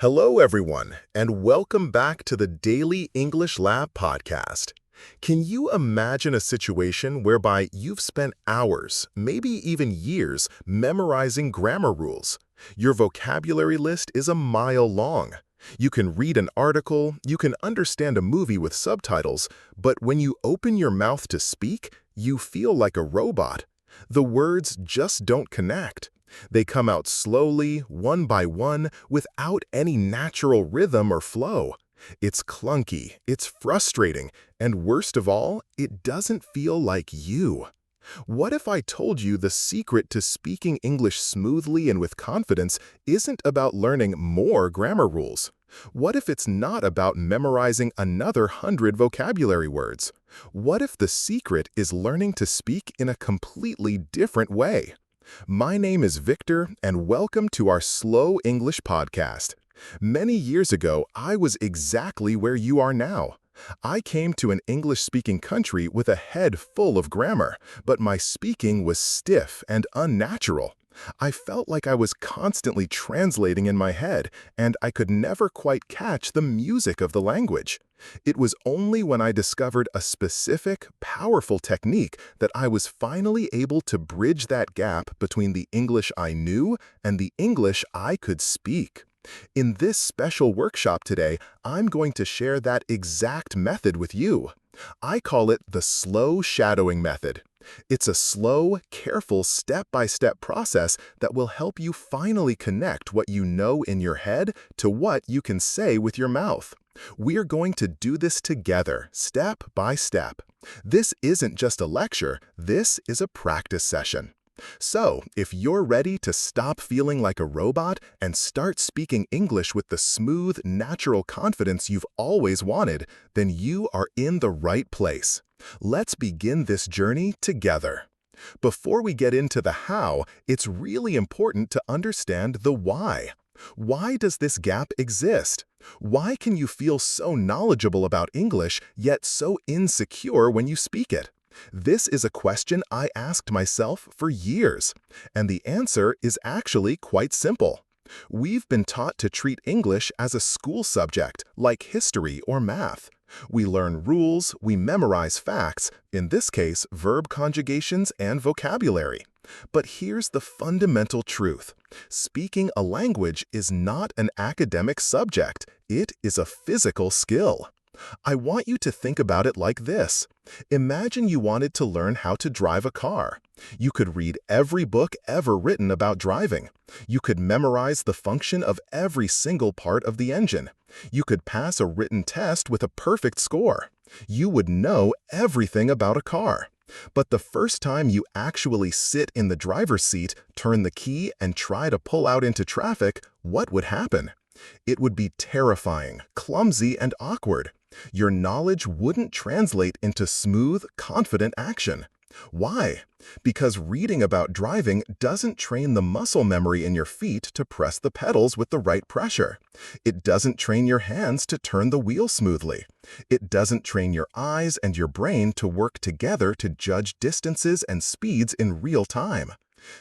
Hello, everyone, and welcome back to the Daily English Lab podcast. Can you imagine a situation whereby you've spent hours, maybe even years, memorizing grammar rules? Your vocabulary list is a mile long. You can read an article, you can understand a movie with subtitles, but when you open your mouth to speak, you feel like a robot. The words just don't connect. They come out slowly, one by one, without any natural rhythm or flow. It's clunky, it's frustrating, and worst of all, it doesn't feel like you. What if I told you the secret to speaking English smoothly and with confidence isn't about learning more grammar rules? What if it's not about memorizing another 100 vocabulary words? What if the secret is learning to speak in a completely different way? My name is Victor, and welcome to our Slow English podcast. Many years ago, I was exactly where you are now. I came to an English-speaking country with a head full of grammar, but my speaking was stiff and unnatural. I felt like I was constantly translating in my head, and I could never quite catch the music of the language. It was only when I discovered a specific, powerful technique that I was finally able to bridge that gap between the English I knew and the English I could speak. In this special workshop today, I'm going to share that exact method with you. I call it the slow shadowing method. It's a slow, careful, step-by-step process that will help you finally connect what you know in your head to what you can say with your mouth. We're going to do this together, step by step. This isn't just a lecture, this is a practice session. So, if you're ready to stop feeling like a robot and start speaking English with the smooth, natural confidence you've always wanted, then you are in the right place. Let's begin this journey together. Before we get into the how, it's really important to understand the why. Why does this gap exist? Why can you feel so knowledgeable about English, yet so insecure when you speak it? This is a question I asked myself for years, and the answer is actually quite simple. We've been taught to treat English as a school subject, like history or math. We learn rules, we memorize facts, in this case, verb conjugations and vocabulary. But here's the fundamental truth. Speaking a language is not an academic subject, it is a physical skill. I want you to think about it like this. Imagine you wanted to learn how to drive a car. You could read every book ever written about driving. You could memorize the function of every single part of the engine. You could pass a written test with a perfect score. You would know everything about a car. But the first time you actually sit in the driver's seat, turn the key, and try to pull out into traffic, what would happen? It would be terrifying, clumsy, and awkward. Your knowledge wouldn't translate into smooth, confident action. Why? Because reading about driving doesn't train the muscle memory in your feet to press the pedals with the right pressure. It doesn't train your hands to turn the wheel smoothly. It doesn't train your eyes and your brain to work together to judge distances and speeds in real time.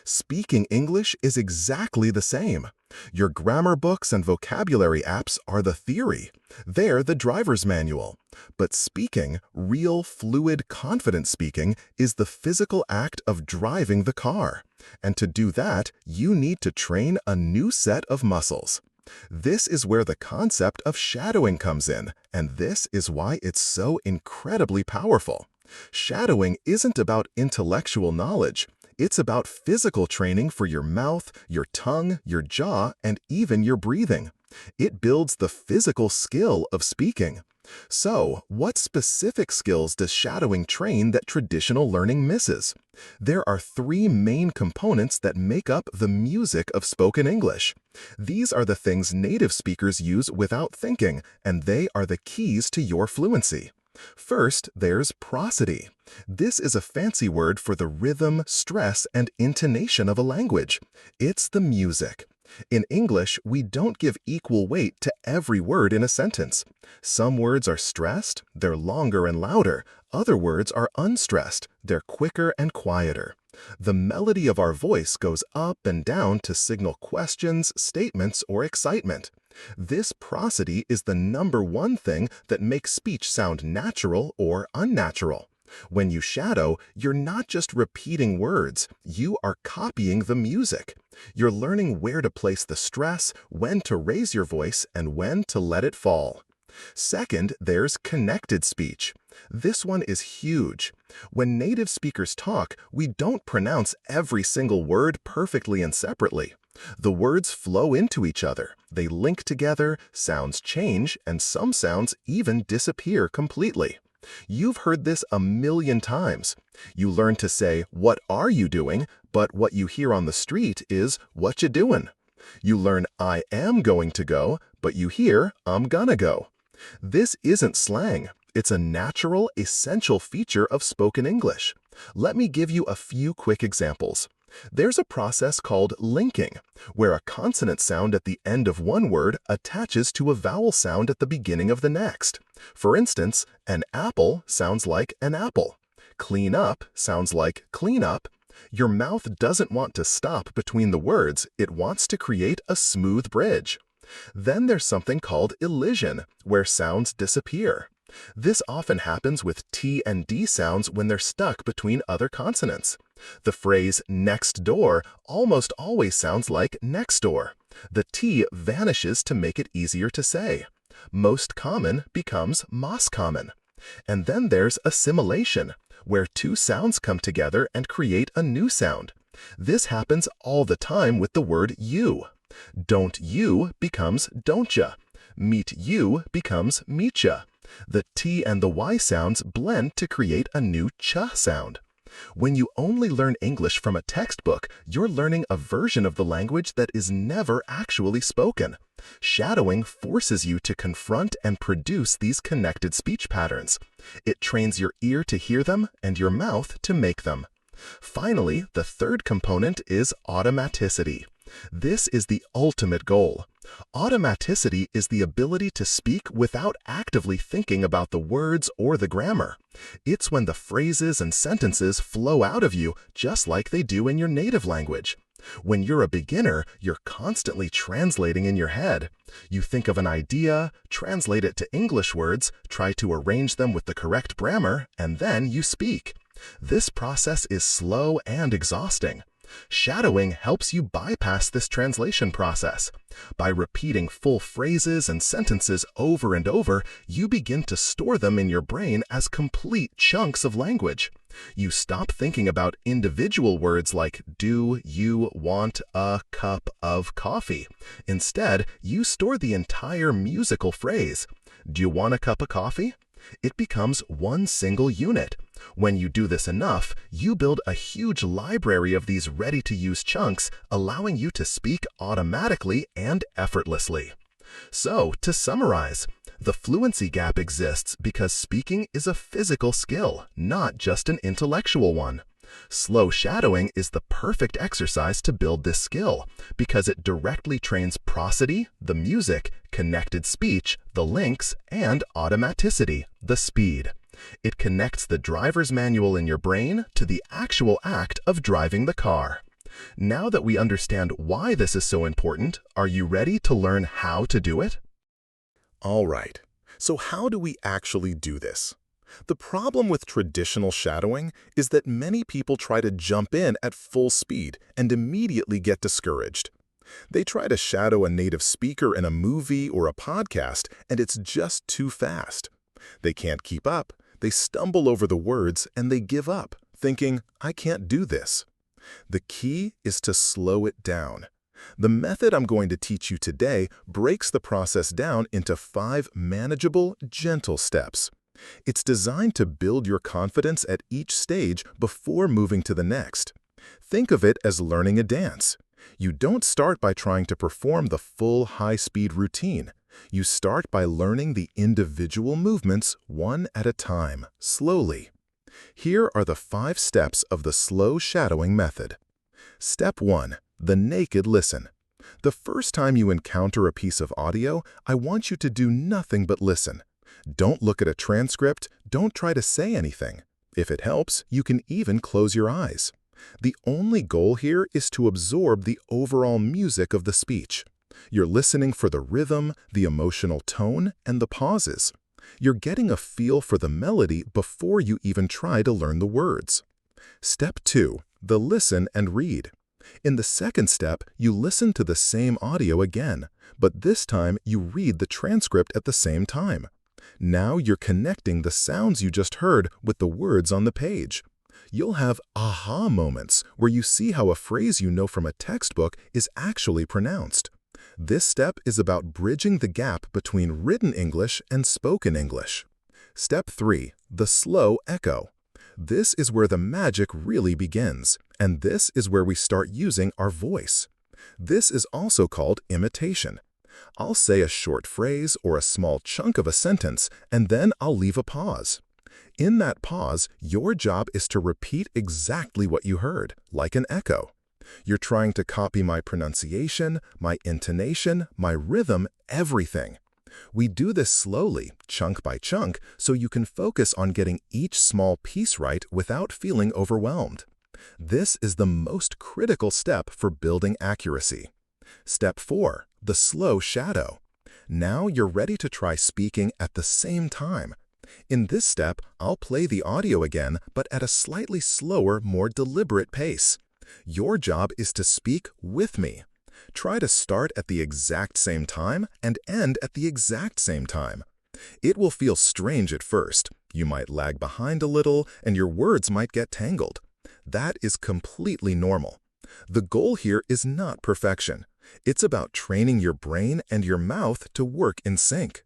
Speaking English is exactly the same. Your grammar books and vocabulary apps are the theory. They're the driver's manual. But speaking, real, fluid, confident speaking, is the physical act of driving the car. And to do that, you need to train a new set of muscles. This is where the concept of shadowing comes in, and this is why it's so incredibly powerful. Shadowing isn't about intellectual knowledge. It's about physical training for your mouth, your tongue, your jaw, and even your breathing. It builds the physical skill of speaking. So, what specific skills does shadowing train that traditional learning misses? There are three main components that make up the music of spoken English. These are the things native speakers use without thinking, and they are the keys to your fluency. First, there's prosody. This is a fancy word for the rhythm, stress, and intonation of a language. It's the music. In English, we don't give equal weight to every word in a sentence. Some words are stressed, they're longer and louder. Other words are unstressed, they're quicker and quieter. The melody of our voice goes up and down to signal questions, statements, or excitement. This prosody is the #1 thing that makes speech sound natural or unnatural. When you shadow, you're not just repeating words, you are copying the music. You're learning where to place the stress, when to raise your voice, and when to let it fall. Second, there's connected speech. This one is huge. When native speakers talk, we don't pronounce every single word perfectly and separately. The words flow into each other, they link together, sounds change, and some sounds even disappear completely. You've heard this a million times. You learn to say, "What are you doing?" but what you hear on the street is, "What you doing?" You learn, "I am going to go," but you hear, "I'm gonna go." This isn't slang. It's a natural, essential feature of spoken English. Let me give you a few quick examples. There's a process called linking, where a consonant sound at the end of one word attaches to a vowel sound at the beginning of the next. For instance, an apple sounds like an apple. Clean up sounds like clean up. Your mouth doesn't want to stop between the words, it wants to create a smooth bridge. Then there's something called elision, where sounds disappear. This often happens with T and D sounds when they're stuck between other consonants. The phrase next door almost always sounds like next door. The T vanishes to make it easier to say. Most common becomes most common. And then there's assimilation, where two sounds come together and create a new sound. This happens all the time with the word you. Don't you becomes don't ya. Meet you becomes meet ya. The T and the Y sounds blend to create a new cha sound. When you only learn English from a textbook, you're learning a version of the language that is never actually spoken. Shadowing forces you to confront and produce these connected speech patterns. It trains your ear to hear them and your mouth to make them. Finally, the third component is automaticity. This is the ultimate goal. Automaticity is the ability to speak without actively thinking about the words or the grammar. It's when the phrases and sentences flow out of you just like they do in your native language. When you're a beginner, you're constantly translating in your head. You think of an idea, translate it to English words, try to arrange them with the correct grammar, and then you speak. This process is slow and exhausting. Shadowing helps you bypass this translation process. By repeating full phrases and sentences over and over, you begin to store them in your brain as complete chunks of language. You stop thinking about individual words like do, you, want, a cup of coffee. Instead, you store the entire musical phrase. Do you want a cup of coffee? It becomes one single unit. When you do this enough, you build a huge library of these ready-to-use chunks, allowing you to speak automatically and effortlessly. So, to summarize, the fluency gap exists because speaking is a physical skill, not just an intellectual one. Slow shadowing is the perfect exercise to build this skill because it directly trains prosody, the music, connected speech, the links, and automaticity, the speed. It connects the driver's manual in your brain to the actual act of driving the car. Now that we understand why this is so important, are you ready to learn how to do it? All right, so how do we actually do this? The problem with traditional shadowing is that many people try to jump in at full speed and immediately get discouraged. They try to shadow a native speaker in a movie or a podcast, and it's just too fast. They can't keep up, they stumble over the words, and they give up, thinking, "I can't do this." The key is to slow it down. The method I'm going to teach you today breaks the process down into 5 manageable, gentle steps. It's designed to build your confidence at each stage before moving to the next. Think of it as learning a dance. You don't start by trying to perform the full high-speed routine. You start by learning the individual movements one at a time, slowly. Here are the 5 steps of the slow shadowing method. Step 1. The naked listen. The first time you encounter a piece of audio, I want you to do nothing but listen. Don't look at a transcript, don't try to say anything. If it helps, you can even close your eyes. The only goal here is to absorb the overall music of the speech. You're listening for the rhythm, the emotional tone, and the pauses. You're getting a feel for the melody before you even try to learn the words. Step 2. The listen and read. In the second step, you listen to the same audio again, but this time you read the transcript at the same time. Now you're connecting the sounds you just heard with the words on the page. You'll have aha moments where you see how a phrase you know from a textbook is actually pronounced. This step is about bridging the gap between written English and spoken English. Step 3. The slow echo. This is where the magic really begins, and this is where we start using our voice. This is also called imitation. I'll say a short phrase or a small chunk of a sentence, and then I'll leave a pause. In that pause, your job is to repeat exactly what you heard, like an echo. You're trying to copy my pronunciation, my intonation, my rhythm, everything. We do this slowly, chunk by chunk, so you can focus on getting each small piece right without feeling overwhelmed. This is the most critical step for building accuracy. Step 4. The slow shadow. Now you're ready to try speaking at the same time. In this step, I'll play the audio again, but at a slightly slower, more deliberate pace. Your job is to speak with me. Try to start at the exact same time and end at the exact same time. It will feel strange at first. You might lag behind a little, and your words might get tangled. That is completely normal. The goal here is not perfection. It's about training your brain and your mouth to work in sync.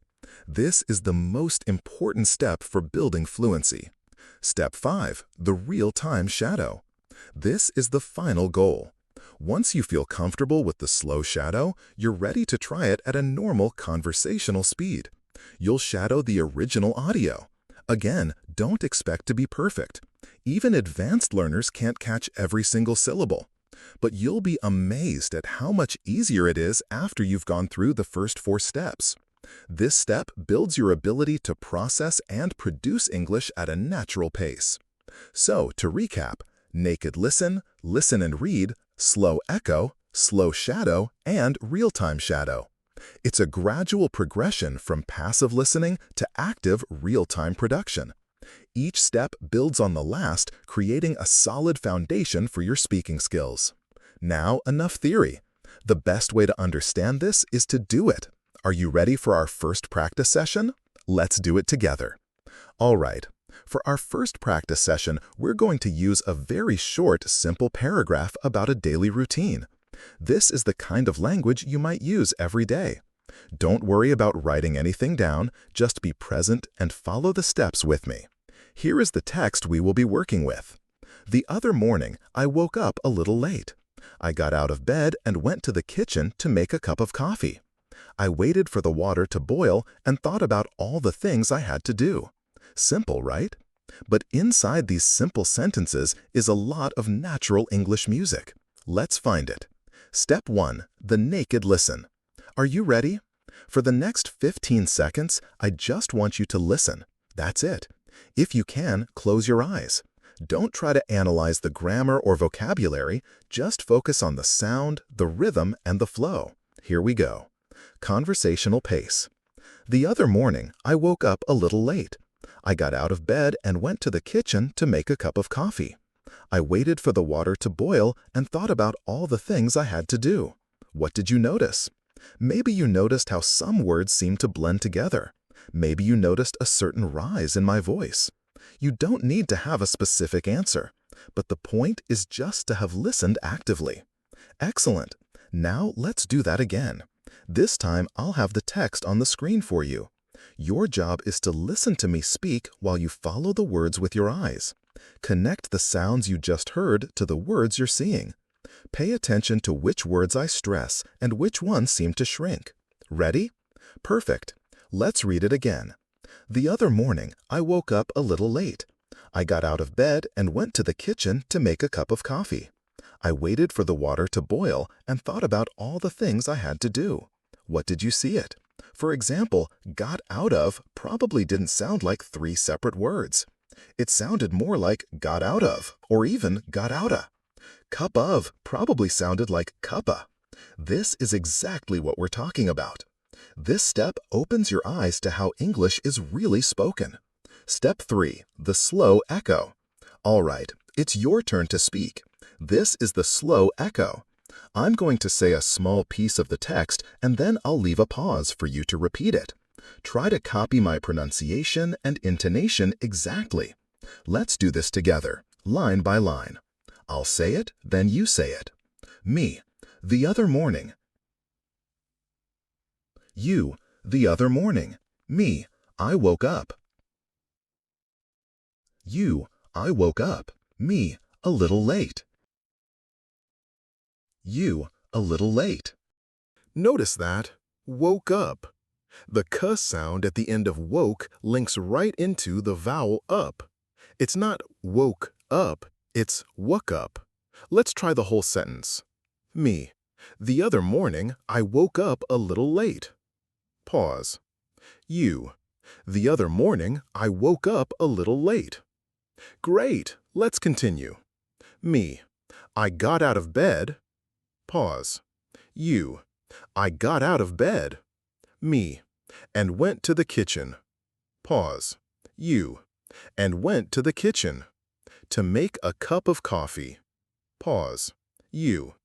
This is the most important step for building fluency. Step 5. The real-time shadow. This is the final goal. Once you feel comfortable with the slow shadow, you're ready to try it at a normal conversational speed. You'll shadow the original audio. Again, don't expect to be perfect. Even advanced learners can't catch every single syllable. But you'll be amazed at how much easier it is after you've gone through the first 4 steps. This step builds your ability to process and produce English at a natural pace. So, to recap, naked listen, listen and read, slow echo, slow shadow, and real-time shadow. It's a gradual progression from passive listening to active real-time production. Each step builds on the last, creating a solid foundation for your speaking skills. Now, enough theory. The best way to understand this is to do it. Are you ready for our first practice session? Let's do it together. All right. For our first practice session, we're going to use a very short, simple paragraph about a daily routine. This is the kind of language you might use every day. Don't worry about writing anything down, just be present and follow the steps with me. Here is the text we will be working with. The other morning, I woke up a little late. I got out of bed and went to the kitchen to make a cup of coffee. I waited for the water to boil and thought about all the things I had to do. Simple, right? But inside these simple sentences is a lot of natural English music. Let's find it. Step 1. The naked listen. Are you ready? For the next 15 seconds, I just want you to listen. That's it. If you can, close your eyes. Don't try to analyze the grammar or vocabulary, just focus on the sound, the rhythm, and the flow. Here we go. Conversational pace. The other morning, I woke up a little late. I got out of bed and went to the kitchen to make a cup of coffee. I waited for the water to boil and thought about all the things I had to do. What did you notice? Maybe you noticed how some words seemed to blend together. Maybe you noticed a certain rise in my voice. You don't need to have a specific answer, but the point is just to have listened actively. Excellent. Now let's do that again. This time I'll have the text on the screen for you. Your job is to listen to me speak while you follow the words with your eyes. Connect the sounds you just heard to the words you're seeing. Pay attention to which words I stress and which ones seem to shrink. Ready? Perfect. Let's read it again. The other morning, I woke up a little late. I got out of bed and went to the kitchen to make a cup of coffee. I waited for the water to boil and thought about all the things I had to do. What did you see it? For example, got out of probably didn't sound like 3 separate words. It sounded more like got out of, or even got outa. Cup of probably sounded like cuppa. This is exactly what we're talking about. This step opens your eyes to how English is really spoken. Step 3. The slow echo. All right, it's your turn to speak. This is the slow echo. I'm going to say a small piece of the text and then I'll leave a pause for you to repeat it. Try to copy my pronunciation and intonation exactly. Let's do this together, line by line. I'll say it, then you say it. Me, the other morning. You, the other morning. Me, I woke up. You, I woke up. Me, a little late. You, a little late. Notice that woke up. The k sound at the end of woke links right into the vowel up. It's not woke up, it's woke up. Let's try the whole sentence. Me, the other morning I woke up a little late. Pause. You, the other morning I woke up a little late. Great, let's continue. Me, I got out of bed. Pause. You, I got out of bed. Me, and went to the kitchen. Pause. You, and went to the kitchen. To make a cup of coffee. Pause. You,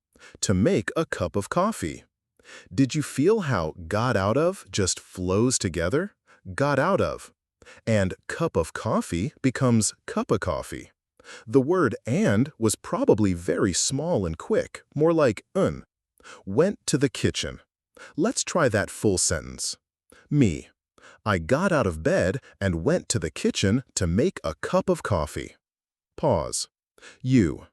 to make a cup of coffee. Did you feel how got out of just flows together? Got out of. And cup of coffee becomes cup of coffee. The word and was probably very small and quick, more like un. Went to the kitchen. Let's try that full sentence. Me, I got out of bed and went to the kitchen to make a cup of coffee. Pause. You,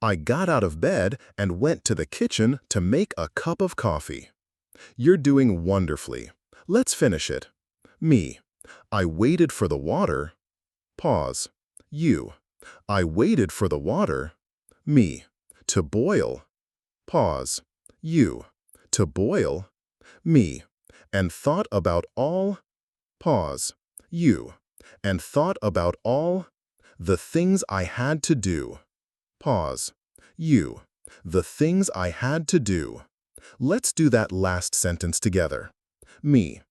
I got out of bed and went to the kitchen to make a cup of coffee. You're doing wonderfully. Let's finish it. Me, I waited for the water. Pause. You, I waited for the water. Me, to boil. Pause. You, to boil. Me, and thought about all. Pause. You, and thought about all the things I had to do. Pause. You, the things I had to do. Let's do that last sentence together. Me,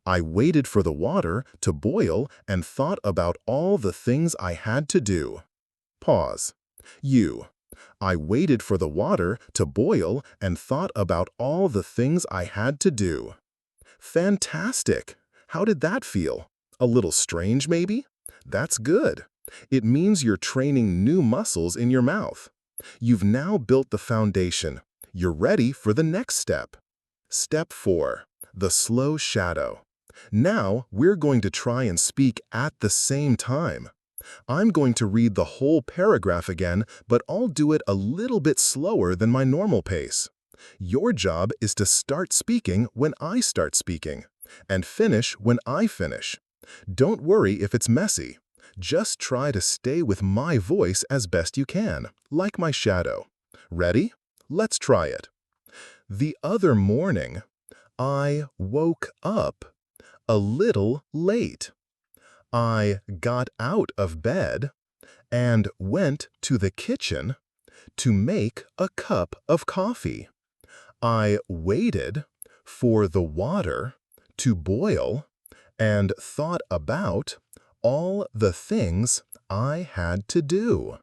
I waited for the water to boil and thought about all the things I had to do. Pause. You, I waited for the water to boil and thought about all the things I had to do. Fantastic! How did that feel? A little strange, maybe? That's good. It means you're training new muscles in your mouth. You've now built the foundation. You're ready for the next step. Step 4. The slow shadow. Now, we're going to try and speak at the same time. I'm going to read the whole paragraph again, but I'll do it a little bit slower than my normal pace. Your job is to start speaking when I start speaking, and finish when I finish. Don't worry if it's messy. Just try to stay with my voice as best you can, like my shadow. Ready? Let's try it. The other morning, I woke up a little late. I got out of bed and went to the kitchen to make a cup of coffee. I waited for the water to boil and thought about all the things I had to do.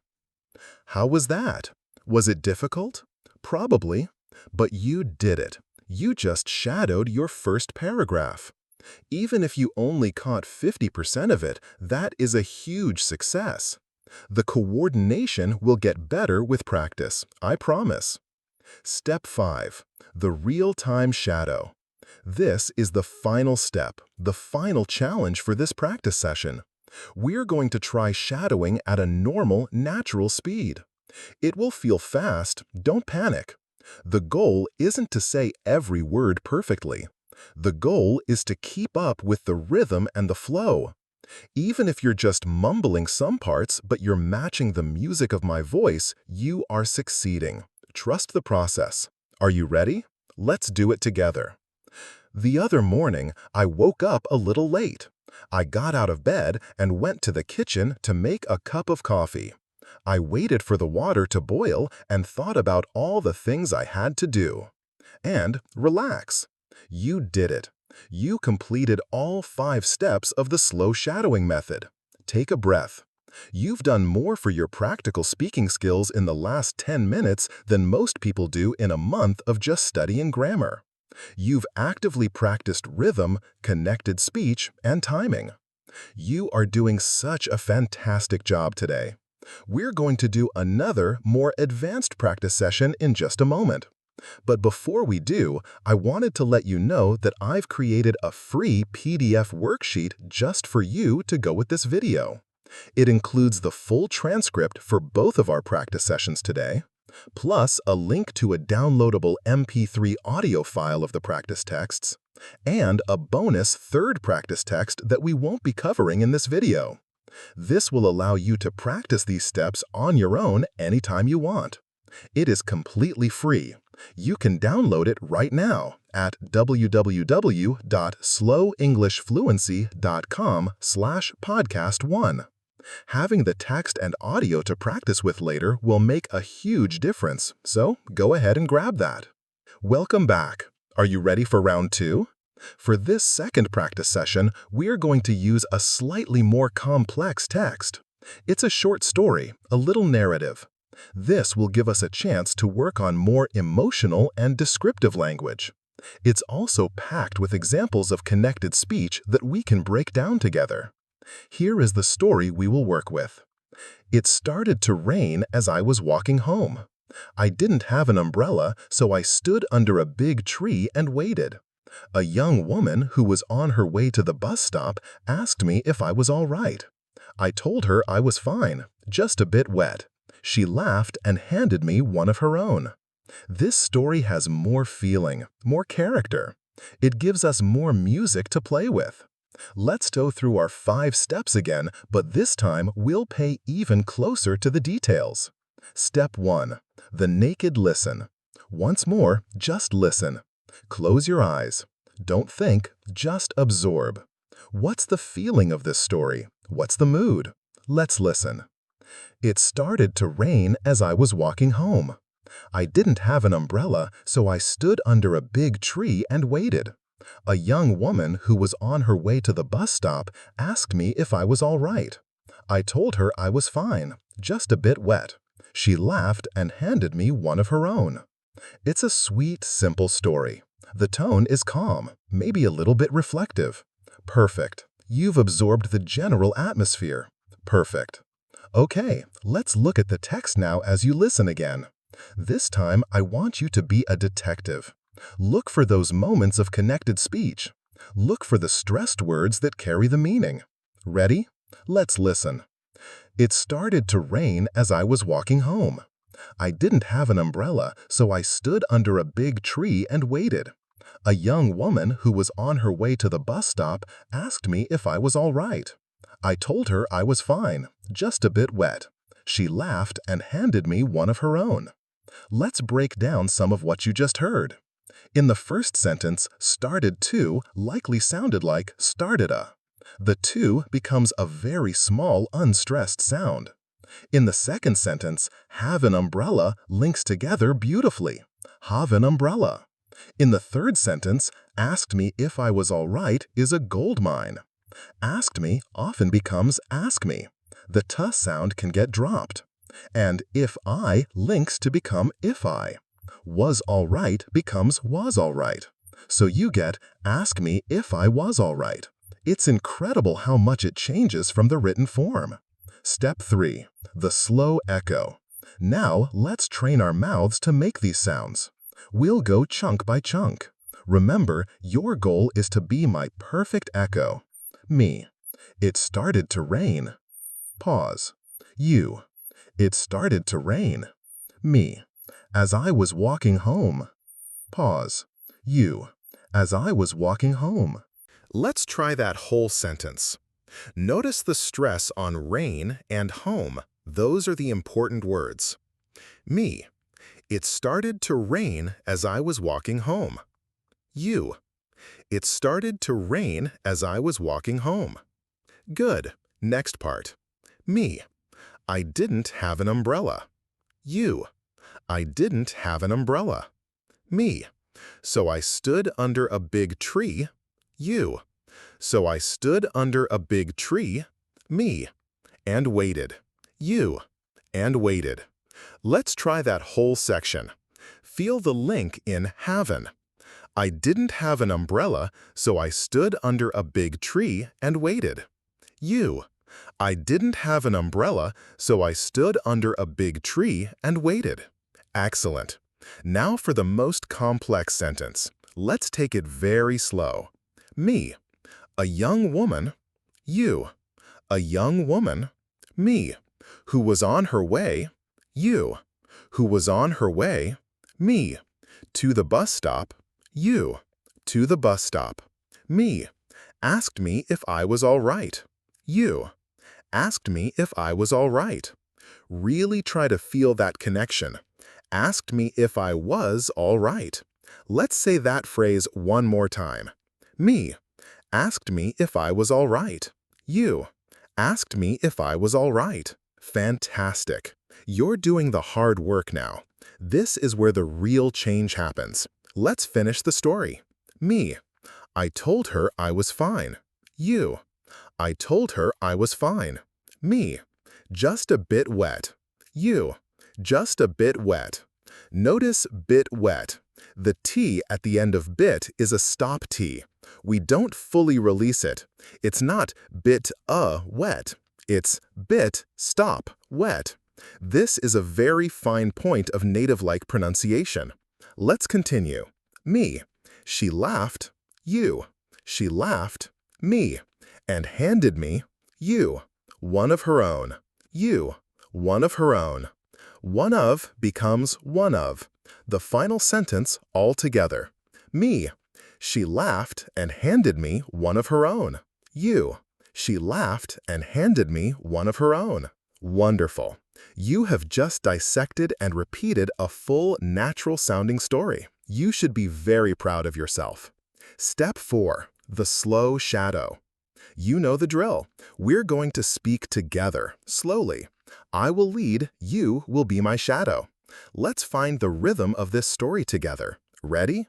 How was that? Was it difficult? Probably, but you did it. You just shadowed your first paragraph. Even if you only caught 50% of it, that is a huge success. The coordination will get better with practice, I promise. Step 5. The real-time shadow. This is the final step, the final challenge for this practice session. We're going to try shadowing at a normal, natural speed. It will feel fast, don't panic. The goal isn't to say every word perfectly. The goal is to keep up with the rhythm and the flow. Even if you're just mumbling some parts but you're matching the music of my voice, you are succeeding. Trust the process. Are you ready? Let's do it together. The other morning, I woke up a little late. I got out of bed and went to the kitchen to make a cup of coffee. I waited for the water to boil and thought about all the things I had to do. And relax. You did it. You completed all 5 steps of the slow shadowing method. Take a breath. You've done more for your practical speaking skills in the last 10 minutes than most people do in a month of just studying grammar. You've actively practiced rhythm, connected speech, and timing. You are doing such a fantastic job today. We're going to do another, more advanced practice session in just a moment. But before we do, I wanted to let you know that I've created a free PDF worksheet just for you to go with this video. It includes the full transcript for both of our practice sessions today, plus a link to a downloadable MP3 audio file of the practice texts, and a bonus third practice text that we won't be covering in this video. This will allow you to practice these steps on your own anytime you want. It is completely free. You can download it right now at www.slowenglishfluency.com/podcast1. Having the text and audio to practice with later will make a huge difference, so go ahead and grab that. Welcome back. Are you ready for round 2? For this second practice session, we're going to use a slightly more complex text. It's a short story, a little narrative. This will give us a chance to work on more emotional and descriptive language. It's also packed with examples of connected speech that we can break down together. Here is the story we will work with. It started to rain as I was walking home. I didn't have an umbrella, so I stood under a big tree and waited. A young woman who was on her way to the bus stop asked me if I was all right. I told her I was fine, just a bit wet. She laughed and handed me one of her own. This story has more feeling, more character. It gives us more music to play with. Let's go through our 5 steps again, but this time we'll pay even closer to the details. Step 1. The naked listen. Once more, just listen. Close your eyes. Don't think, just absorb. What's the feeling of this story? What's the mood? Let's listen. It started to rain as I was walking home. I didn't have an umbrella, so I stood under a big tree and waited. A young woman who was on her way to the bus stop asked me if I was all right. I told her I was fine, just a bit wet. She laughed and handed me one of her own. It's a sweet, simple story. The tone is calm, maybe a little bit reflective. Perfect. You've absorbed the general atmosphere. Perfect. Okay, let's look at the text now as you listen again. This time, I want you to be a detective. Look for those moments of connected speech. Look for the stressed words that carry the meaning. Ready? Let's listen. It started to rain as I was walking home. I didn't have an umbrella, so I stood under a big tree and waited. A young woman who was on her way to the bus stop asked me if I was all right. I told her I was fine, just a bit wet. She laughed and handed me one of her own. Let's break down some of what you just heard. In the first sentence, started to likely sounded like started a. The to becomes a very small, unstressed sound. In the second sentence, have an umbrella links together beautifully. Have an umbrella. In the third sentence, asked me if I was all right is a gold mine. Asked me often becomes ask me. The t sound can get dropped. And if I links to become if I. Was all right becomes was all right. So you get ask me if I was all right. It's incredible how much it changes from the written form. Step 3. The slow echo. Now let's train our mouths to make these sounds. We'll go chunk by chunk. Remember, your goal is to be my perfect echo. Me. It started to rain. Pause. You. It started to rain. Me. As I was walking home. Pause. You. As I was walking home. Let's try that whole sentence. Notice the stress on rain and home. Those are the important words. Me. It started to rain as I was walking home. You. It started to rain as I was walking home. Good. Next part. Me. I didn't have an umbrella. You. I didn't have an umbrella. Me. So I stood under a big tree, you. So I stood under a big tree, me, and waited, you, and waited. Let's try that whole section. Feel the link in haven. I didn't have an umbrella, so I stood under a big tree and waited. You. I didn't have an umbrella, so I stood under a big tree and waited. Excellent. Now for the most complex sentence. Let's take it very slow. Me. A young woman. You. A young woman. Me. Who was on her way. You. Who was on her way. Me. To the bus stop. You. To the bus stop. Me. Asked me if I was all right. You. Asked me if I was all right. Really try to feel that connection. Asked me if I was all right. Let's say that phrase one more time. Me. Asked me if I was all right. You. Asked me if I was all right. Fantastic. You're doing the hard work now. This is where the real change happens. Let's finish the story. Me. I told her I was fine. You. I told her I was fine. Me. Just a bit wet. You. Just a bit wet. Notice bit wet. The T at the end of bit is a stop T. We don't fully release it. It's not bit wet. It's bit stop wet. This is a very fine point of native-like pronunciation. Let's continue. Me. She laughed. You. She laughed. Me. And handed me. You. One of her own. You. One of her own. One of becomes one of. The final sentence all together. Me. She laughed and handed me one of her own. You. She laughed and handed me one of her own. Wonderful. You have just dissected and repeated a full, natural-sounding story. You should be very proud of yourself. Step 4. The slow shadow. You know the drill. We're going to speak together, slowly. I will lead, you will be my shadow. Let's find the rhythm of this story together. Ready?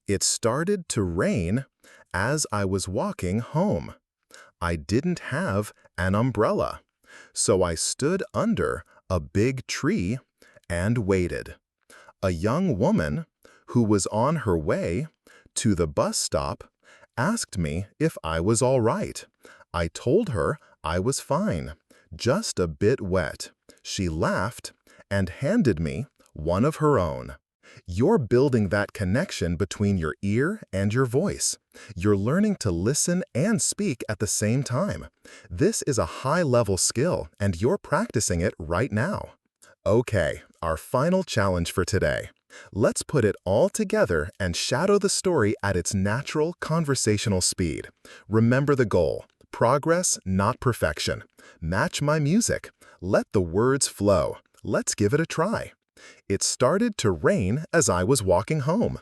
It started to rain as I was walking home. I didn't have an umbrella, so I stood under a big tree and waited. A young woman who was on her way to the bus stop asked me if I was all right. I told her I was fine, just a bit wet. She laughed and handed me one of her own. You're building that connection between your ear and your voice. You're learning to listen and speak at the same time. This is a high-level skill, and you're practicing it right now. Okay, our final challenge for today. Let's put it all together and shadow the story at its natural conversational speed. Remember the goal. Progress, not perfection. Match my music. Let the words flow. Let's give it a try. It started to rain as I was walking home.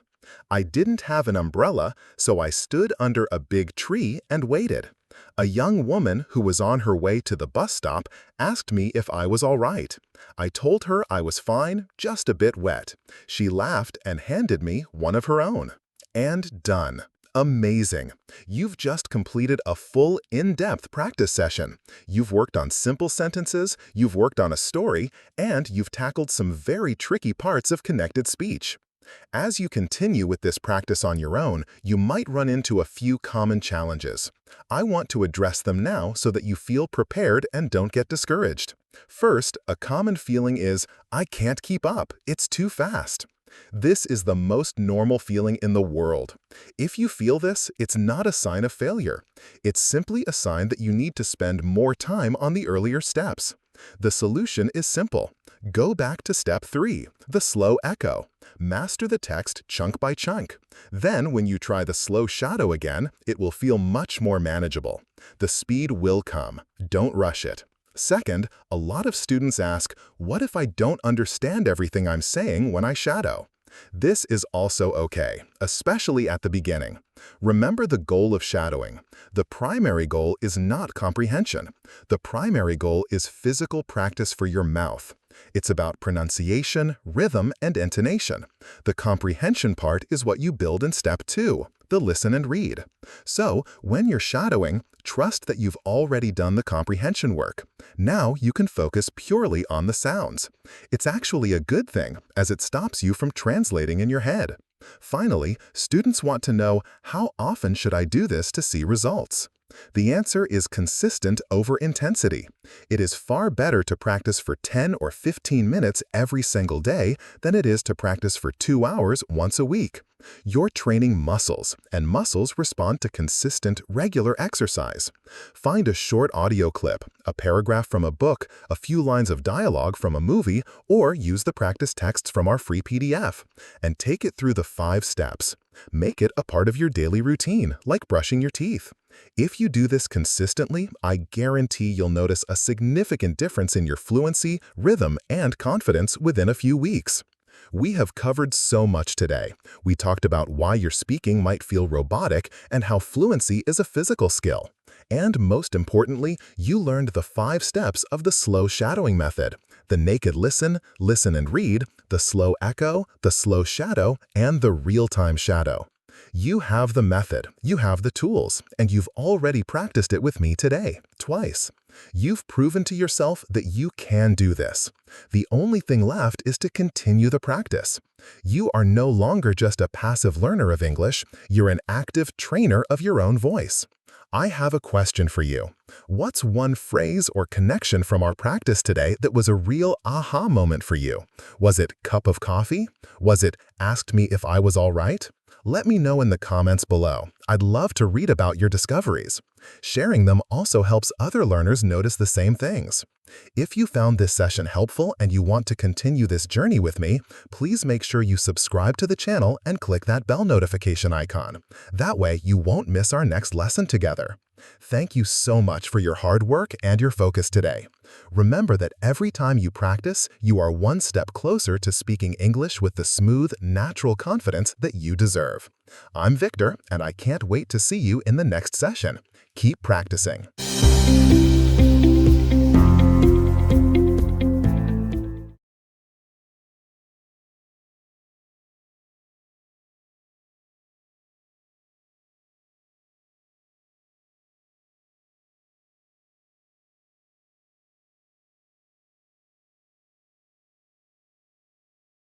I didn't have an umbrella, so I stood under a big tree and waited. A young woman who was on her way to the bus stop asked me if I was all right. I told her I was fine, just a bit wet. She laughed and handed me one of her own. And done. Amazing! You've just completed a full, in-depth practice session. You've worked on simple sentences, you've worked on a story, and you've tackled some very tricky parts of connected speech. As you continue with this practice on your own, you might run into a few common challenges. I want to address them now so that you feel prepared and don't get discouraged. First, a common feeling is, I can't keep up, it's too fast. This is the most normal feeling in the world. If you feel this, it's not a sign of failure. It's simply a sign that you need to spend more time on the earlier steps. The solution is simple. Go back to step 3, the slow echo. Master the text chunk by chunk. Then, when you try the slow shadow again, it will feel much more manageable. The speed will come. Don't rush it. Second, a lot of students ask, what if I don't understand everything I'm saying when I shadow? This is also okay, especially at the beginning. Remember the goal of shadowing. The primary goal is not comprehension. The primary goal is physical practice for your mouth. It's about pronunciation, rhythm, and intonation. The comprehension part is what you build in step 2, the listen and read. So, when you're shadowing, trust that you've already done the comprehension work. Now you can focus purely on the sounds. It's actually a good thing, as it stops you from translating in your head. Finally, students want to know, how often should I do this to see results? The answer is consistent over intensity. It is far better to practice for 10 or 15 minutes every single day than it is to practice for 2 hours once a week. You're training muscles, and muscles respond to consistent, regular exercise. Find a short audio clip, a paragraph from a book, a few lines of dialogue from a movie, or use the practice texts from our free PDF, and take it through the 5 steps. Make it a part of your daily routine, like brushing your teeth. If you do this consistently, I guarantee you'll notice a significant difference in your fluency, rhythm, and confidence within a few weeks. We have covered so much today. We talked about why your speaking might feel robotic and how fluency is a physical skill. And most importantly, you learned the 5 steps of the slow shadowing method: the naked listen, listen and read, the slow echo, the slow shadow, and the real-time shadow. You have the method, you have the tools, and you've already practiced it with me today, twice. You've proven to yourself that you can do this. The only thing left is to continue the practice. You are no longer just a passive learner of English, you're an active trainer of your own voice. I have a question for you. What's one phrase or connection from our practice today that was a real aha moment for you? Was it cup of coffee? Was it asked me if I was all right? Let me know in the comments below. I'd love to read about your discoveries. Sharing them also helps other learners notice the same things. If you found this session helpful and you want to continue this journey with me, please make sure you subscribe to the channel and click that bell notification icon. That way, you won't miss our next lesson together. Thank you so much for your hard work and your focus today. Remember that every time you practice, you are one step closer to speaking English with the smooth, natural confidence that you deserve. I'm Victor, and I can't wait to see you in the next session. Keep practicing.